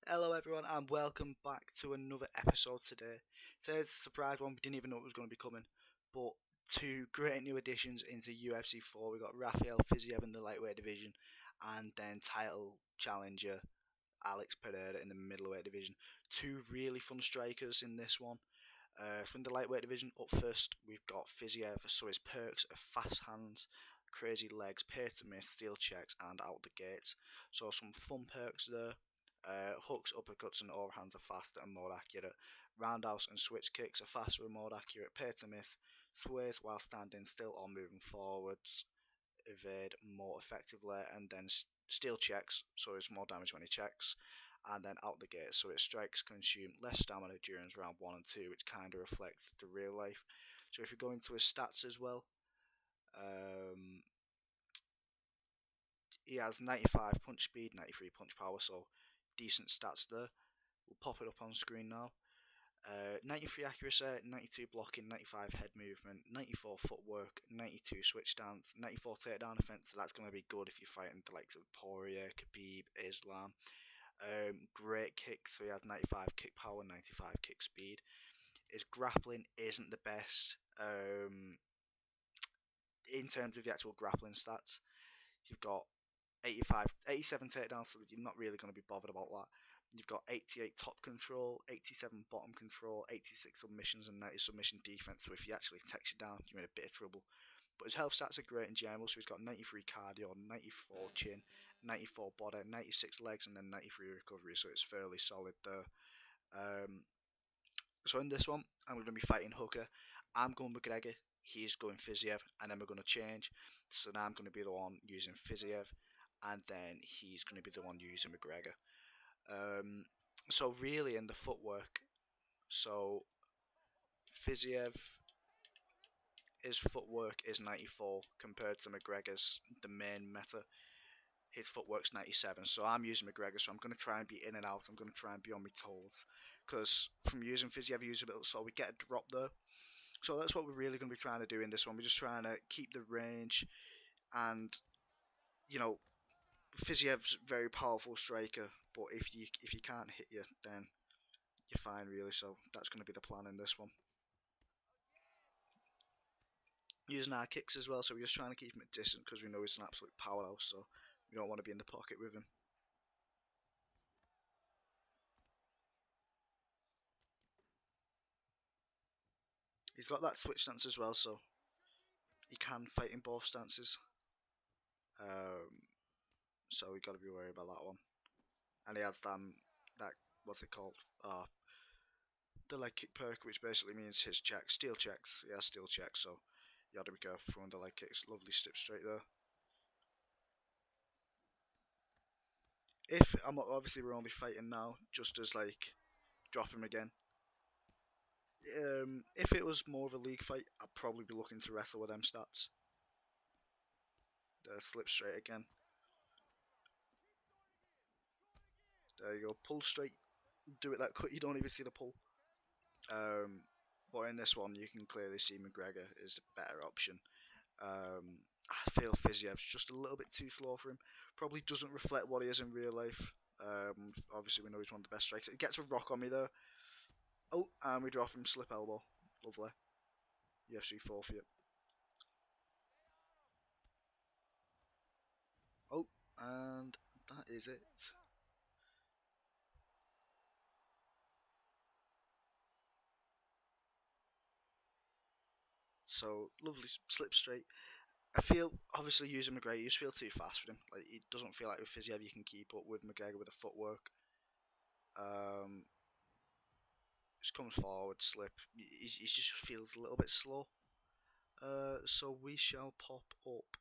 Hello everyone and welcome back to another episode today. Today's a surprise one, we didn't even know it was going to be coming, but two great new additions into UFC 4. We got Rafael Fiziev in the lightweight division and then title challenger Alex Pereira in the middleweight division. Two really fun strikers in this one. From the lightweight division, up first we've got Fiziev, so his perks are fast hands, crazy legs, pair to miss, steel checks and out the gates. So some fun perks there. Hooks, uppercuts, and overhands are faster and more accurate. Roundhouse and switch kicks are faster and more accurate. Pair to miss, sways while standing still or moving forwards, evade more effectively, and then steel checks, so it's more damage when he checks. And then out the gate, so its strikes consume less stamina during round 1 and 2, which kind of reflects the real life. So if you go into his stats as well, um, he has 95 punch speed, 93 punch power, so decent stats there. We'll pop it up on screen now. 93 accuracy, 92 blocking, 95 head movement, 94 footwork, 92 switch stance, 94 takedown defense. So that's going to be good if you're fighting the likes of Poirier, Khabib, Islam. Great kicks, so he has 95 kick power, 95 kick speed. His grappling isn't the best in terms of the actual grappling stats. You've got 87 takedowns, so you're not really going to be bothered about that. You've got 88 top control, 87 bottom control, 86 submissions, and 90 submission defense. So if he actually takes you down, you're in a bit of trouble. But his health stats are great in general. So he's got 93 cardio, 94 chin, 94 body, 96 legs, and then 93 recovery. So it's fairly solid there. So in this one, I'm going to be fighting Hooker. I'm going McGregor. He's going Fiziev, and then we're going to change. So now I'm going to be the one using Fiziev, and then he's going to be the one using McGregor. So really in the footwork, so Fiziev, his footwork is 94 compared to McGregor's, the main meta. His footwork's 97, so I'm using McGregor, so I'm going to try and be in and out. I'm going to try and be on my toes, because from using Fiziev, I use a bit so we get a drop there. So that's what we're really going to be trying to do in this one. We're just trying to keep the range, and you know, Fiziev's a very powerful striker, but if you can't hit you, then you're fine really. So that's going to be the plan in this one. Using our kicks as well, so we're just trying to keep him at distance because we know he's an absolute powerhouse. So we don't want to be in the pocket with him. He's got that switch stance as well, so he can fight in both stances. Um, so we got to be worried about that one. And he has that what's it called? The leg kick perk, which basically means his check, steel checks. He has steel checks, so you got to be careful throwing the leg kicks. Lovely step straight there. If I'm obviously we're only fighting now, just as like drop him again. If it was more of a league fight, I'd probably be looking to wrestle with them stats. Slip straight again. There you go. Pull straight. Do it that quick. You don't even see the pull. Um, but in this one, you can clearly see McGregor is the better option. I feel Fiziev's just a little bit too slow for him. Probably doesn't reflect what he is in real life. Obviously, we know he's one of the best strikers. He gets a rock on me there. Oh, and we drop him slip elbow. Lovely. UFC 4 for you. Oh, and that is it. So lovely slip straight. I feel obviously using McGregor, you just feel too fast for him. Like he doesn't feel like with Fiziev you can keep up with McGregor with the footwork. Um, just comes forward, slip. He just feels a little bit slow. So we shall pop up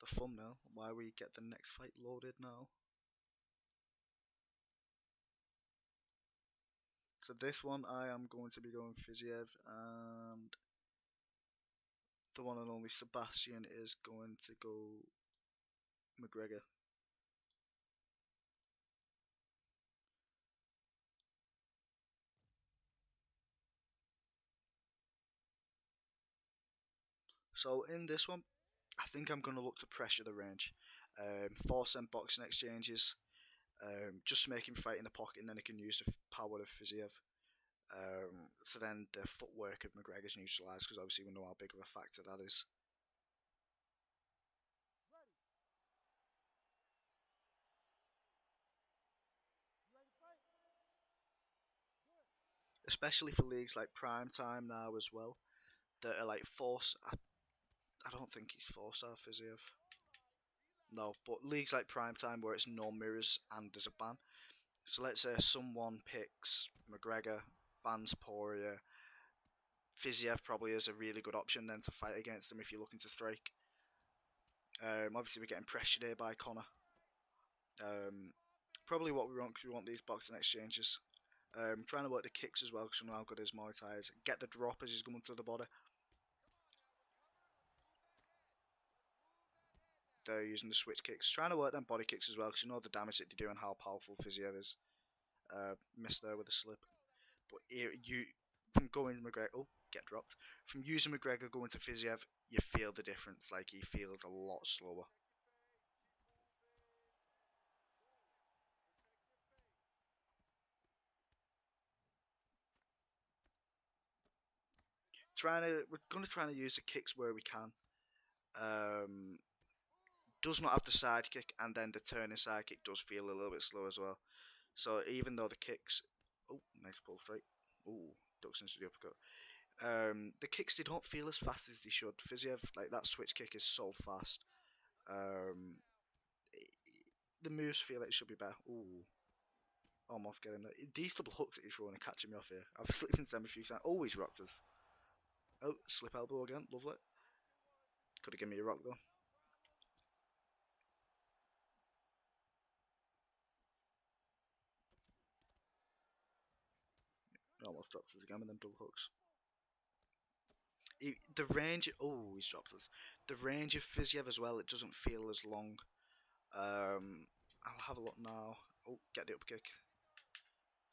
the thumbnail while we get the next fight loaded now. So this one I am going to be going Fiziev, and the one and only Sebastian is going to go McGregor. So in this one, I think I'm going to look to pressure the range, force them boxing exchanges, just to make him fight in the pocket, and then he can use the power of Fiziev. So then the footwork of McGregor's neutralised, because obviously we know how big of a factor that is. Especially for leagues like Prime Time now as well, that are like force. I don't think he's 4-star Fiziev. No, but leagues like Prime Time where it's no mirrors and there's a ban. So let's say someone picks McGregor, bans Poirier. Fiziev probably is a really good option then to fight against him if you're looking to strike. Obviously, we're getting pressured here by Connor. Probably what we want because we want these boxing exchanges. Trying to work the kicks as well because we know how good his Muay Thai is. Get the drop as he's coming to the body. They're using the switch kicks. Trying to work them body kicks as well because you know the damage that they do and how powerful Fiziev is. Missed there with a slip. But you from going McGregor, oh, get dropped. From using McGregor going to Fiziev, you feel the difference. Like he feels a lot slower. We're going to try to use the kicks where we can. Um, does not have the side kick, and then the turning side kick does feel a little bit slow as well. So even though the kicks, oh, nice pull straight. Oh, ducks into the uppercut. The kicks they don't feel as fast as they should. Fiziev, like that switch kick is so fast. Um, the moves feel like it should be better. Ooh, almost getting there. These double hooks that he's throwing are catching me off here. I've slipped into them a few times. Oh, he's rocked us. Oh, slip elbow again. Lovely. Could have given me a rock though. Almost drops us again with them double hooks. The range. Oh, he's dropped us. The range of Fiziev as well. It doesn't feel as long. I'll have a look now. Oh, get the up kick.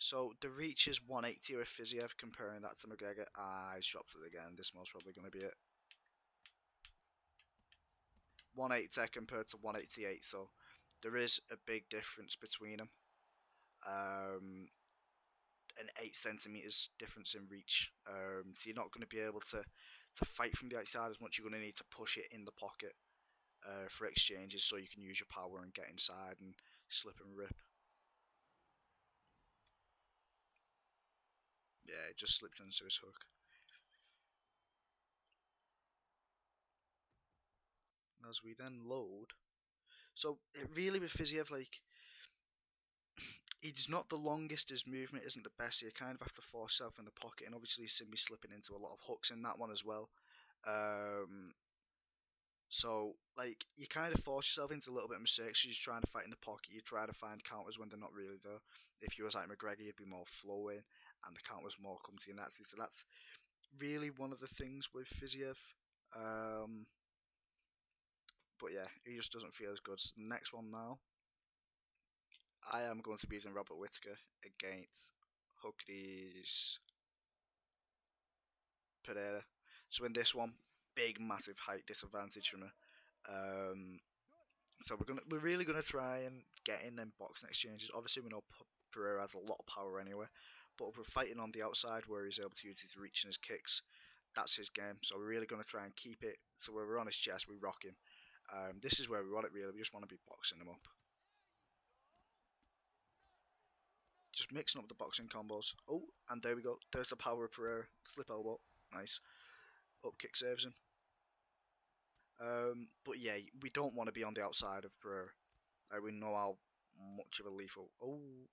So the reach is 180 with Fiziev, comparing that to McGregor. Ah, he's dropped it again. This one's probably going to be it. 180 compared to 188, so there is a big difference between them. An 8 centimeters difference in reach. So you're not going to be able to fight from the outside as much. You're going to need to push it in the pocket for exchanges, so you can use your power and get inside and slip and rip. Yeah, it just slipped into his hook. As we then load, so it really with Fiziev, like he's not the longest, his movement isn't the best, so you kind of have to force yourself in the pocket, and obviously he's seen me slipping into a lot of hooks in that one as well. So like you kind of force yourself into a little bit of mistakes. You're trying to fight in the pocket, you try to find counters when they're not really there. If you was like McGregor, you'd be more flowing, and the counters more come to you. And so that's really one of the things with Fiziev. Um, but yeah, he just doesn't feel as good. So the next one now, I am going to be using Robert Whittaker against Hooker's Pereira. So in this one, big massive height disadvantage for me. Um, so we're really gonna try and get in them boxing exchanges. Obviously, we know Pereira has a lot of power anyway, but we're fighting on the outside where he's able to use his reach and his kicks. That's his game. So we're really gonna try and keep it. So when we're on his chest, we rock him. This is where we want it really. We just want to be boxing him up. Just mixing up the boxing combos. Oh, and there we go. There's the power of Pereira. Slip elbow. Nice. Up kick saves him. But yeah, we don't want to be on the outside of Pereira. Like we know how much of a lethal. Oh,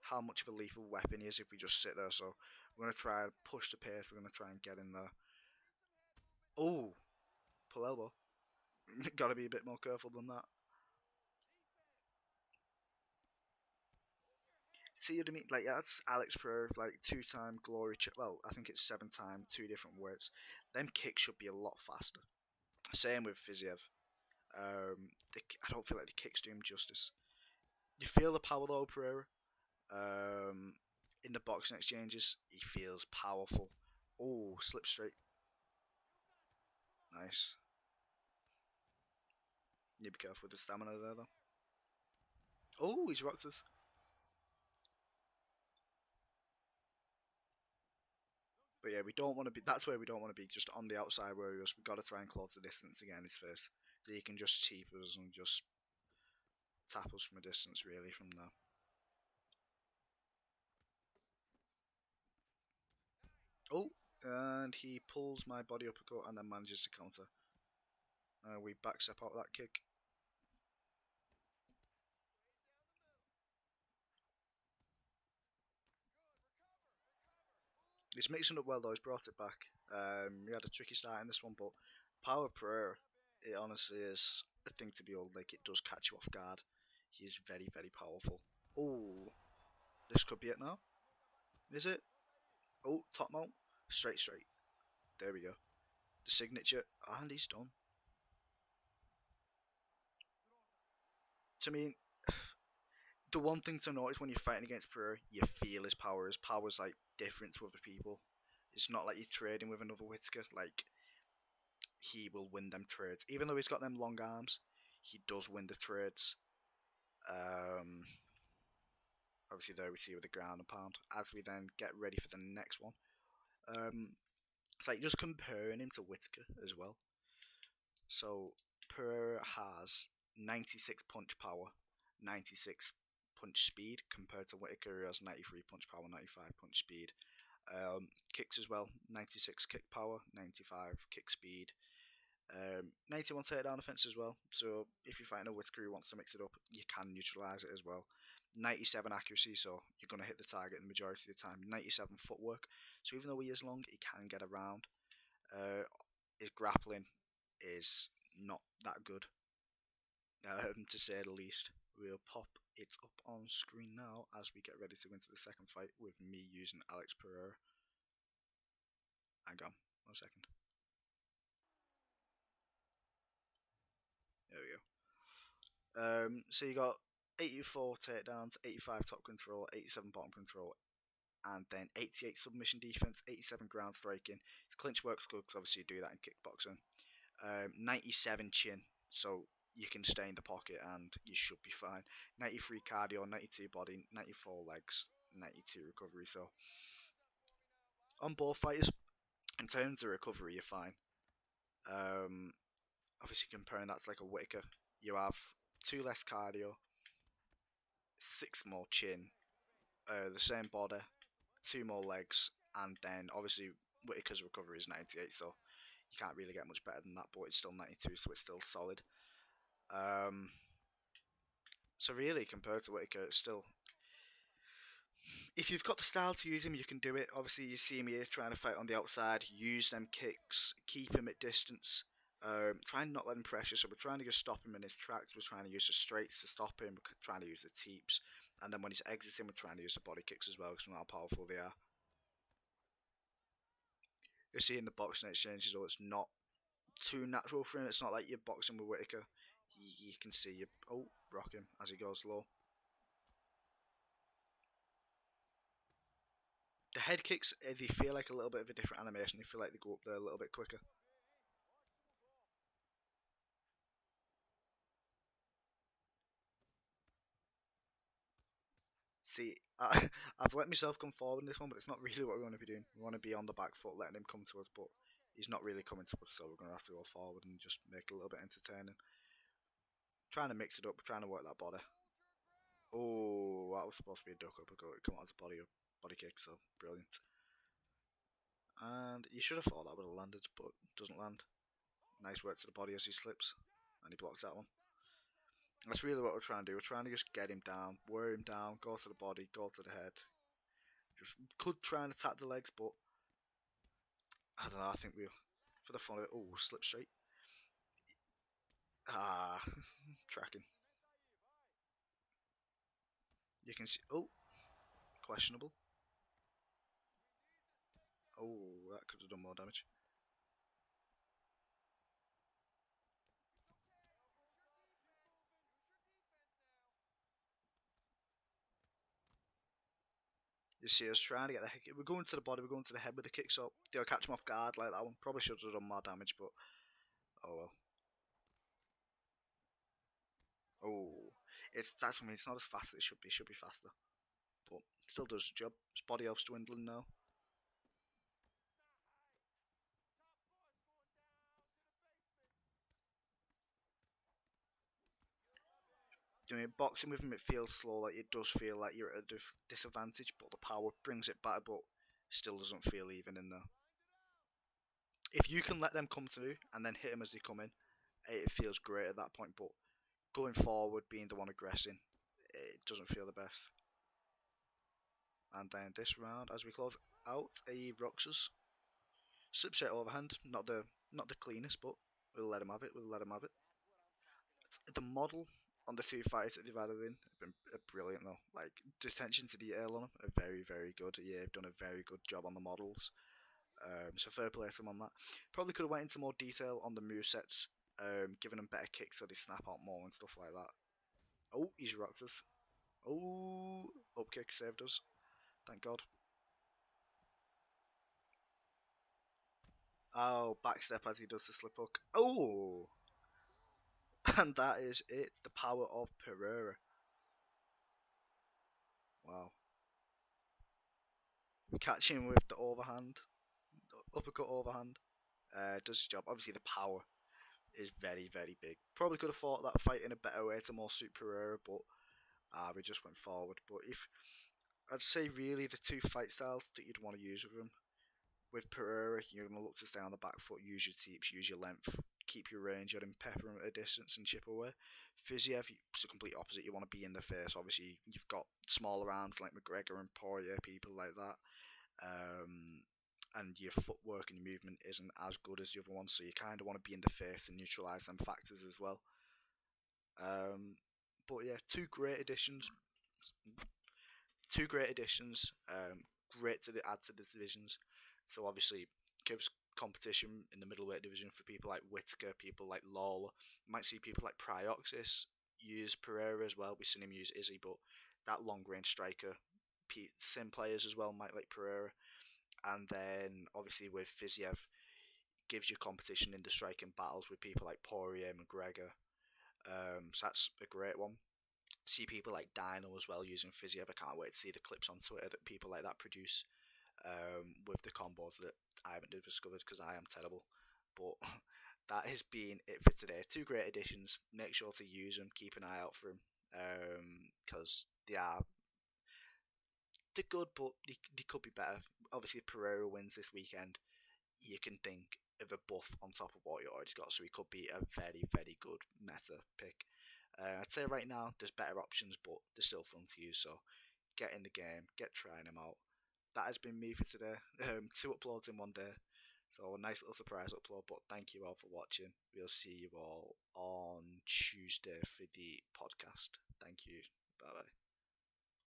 how much of a lethal weapon he is if we just sit there. So we're gonna try and push the pace. We're gonna try and get in there. Oh, pull elbow. Got to be a bit more careful than that. See what I mean? Like that's Alex Pereira, like 2-time glory. Well, I think it's 7-time, 2 different weights. Them kicks should be a lot faster. Same with Fiziev. I don't feel like the kicks do him justice. You feel the power though, Pereira. In the boxing exchanges, he feels powerful. Oh, slip straight. Nice. You be careful with the stamina there though. Oh, he's rocked us. But yeah, we don't want to be. That's where we don't want to be. Just on the outside warriors. We've got to try and close the distance again. His face. So he can just teep us and just tap us from a distance, really, from there. Oh, and he pulls my body uppercut and then manages to counter. We back step out of that kick. He's mixing up well though. He's brought it back. He had a tricky start in this one, but power Pereira, it honestly is a thing to behold. Like it does catch you off guard. He is very, very powerful. Oh, this could be it now. Is it? Oh, top mount, straight, straight. There we go. The signature, and he's done. To me, the one thing to notice when you're fighting against Pereira, you feel his power. His power's like different to other people. It's not like you're trading with another Whitaker. Like he will win them trades, even though he's got them long arms. He does win the trades. Um, Obviously, there we see with the ground and pound. As we then get ready for the next one, it's like just comparing him to Whitaker as well. So Pereira has 96 punch power, 96 punch speed compared to Whitaker, who has 93 punch power, 95 punch speed. Kicks as well, 96 kick power, 95 kick speed, 91 takedown defense as well. So if you're fighting a Whitaker who wants to mix it up, you can neutralize it as well. 97 accuracy, so you're going to hit the target the majority of the time. 97 footwork, so even though he is long, he can get around. His grappling is not that good, to say the least. We'll pop it up on screen now as we get ready to go into the second fight with me using Alex Pereira. Hang on, 1 second. There we go. So you got 84 takedowns, 85 top control, 87 bottom control, and then 88 submission defense, 87 ground striking. His clinch works good because obviously you do that in kickboxing. 97 chin, so you can stay in the pocket and you should be fine. 93 cardio, 92 body, 94 legs, 92 recovery. So on both fighters, in terms of recovery, you're fine. Obviously comparing that to like a Whitaker, you have 2 less cardio, 6 more chin, the same body, 2 more legs, and then obviously Whitaker's recovery is 98, so you can't really get much better than that, but it's still 92, so it's still solid. So really, compared to Whitaker, it's still, if you've got the style to use him, you can do it. Obviously, you see him here trying to fight on the outside, use them kicks, keep him at distance, try and not let him pressure. So we're trying to just stop him in his tracks. We're trying to use the straights to stop him. We're trying to use the teeps, and then when he's exiting, we're trying to use the body kicks as well because we know how powerful they are. You see in the boxing exchanges, though, it's not too natural for him. It's not like you're boxing with Whitaker. You can see you. Oh, rock him as he goes low. The head kicks, they feel like a little bit of a different animation. They feel like they go up there a little bit quicker. See, I've let myself come forward in this one, but it's not really what we want to be doing. We want to be on the back foot, letting him come to us, but he's not really coming to us, so we're going to have to go forward and just make it a little bit entertaining. Trying to mix it up, trying to work that body. Oh, that was supposed to be a duck up, it come out as a body kick, so brilliant. And you should have thought that would have landed, but doesn't land. Nice work to the body as he slips, and he blocks that one. That's really what we're trying to do. We're trying to just get him down, wear him down, go to the body, go to the head. Just could try and attack the legs, but I don't know. I think we'll, for the fun of it, oh, slip straight. Ah, tracking. You can see, oh, questionable. Oh, that could have done more damage. You see us trying to get the head. We're going to the body, we're going to the head with the kick, so they'll catch him off guard like that one. Probably should have done more damage, but oh well. Oh, That's what I mean. It's not as fast as it should be. It should be faster, but still does the job. His body health's dwindling now. I mean, boxing with him, it feels slow. Like it does feel like you're at a disadvantage, but the power brings it back, but still doesn't feel even in there. If you can let them come through and then hit them as they come in, it feels great at that point. But going forward, being the one aggressing, it doesn't feel the best. And then this round, as we close out, a Roxas slipshot overhand. Not the cleanest, but we'll let him have it. We'll let him have it. The model on the two fights that they've added in have been brilliant though. Like the attention to detail on them are very, very good. Yeah, they've done a very good job on the models. So fair play to them on that. Probably could have went into more detail on the movesets, giving them better kicks so they snap out more and stuff like that. Oh, he's rocked us. Oh, up kick saved us. Thank God. Oh, backstep as he does the slip hook. Oh, and that is it. The power of Pereira. Wow. We catch him with the overhand, uppercut overhand. Does his job. Obviously, the power is very, very big. Probably could have fought that fight in a better way to more suit Pereira, but we just went forward. But if I'd say really the two fight styles that you'd want to use with him, with Pereira, you're going to look to stay on the back foot, use your teeps, use your length, keep your range, and pepper him at a distance and chip away. Fiziev, it's the complete opposite. You want to be in the face. Obviously, you've got smaller arms like McGregor and Poirier, people like that. And your footwork and your movement isn't as good as the other ones, so you kind of want to be in the face and neutralise them factors as well. Um, but yeah, two great additions. Great to add to the divisions. So obviously gives competition in the middleweight division for people like Whitaker, people like Lawler. You might see people like Prioxis use Pereira as well. We've seen him use Izzy, but that long range striker, sim players as well might like Pereira. And then obviously with Fiziev, gives you competition in the striking battles with people like Poirier, McGregor. So that's a great one. See people like Dino as well using Fiziev. I can't wait to see the clips on Twitter that people like that produce with the combos that I haven't discovered because I am terrible. But that has been it for today. Two great additions. Make sure to use them. Keep an eye out for them because they're good, but they could be better. Obviously, if Pereira wins this weekend, you can think of a buff on top of what you already got, so he could be a very, very good meta pick. I'd say right now there's better options, but they're still fun to use. So get in the game, get trying them out. That has been me for today. Two uploads in one day, so a nice little surprise upload. But thank you all for watching. We'll see you all on Tuesday for the podcast. Thank you. Bye bye.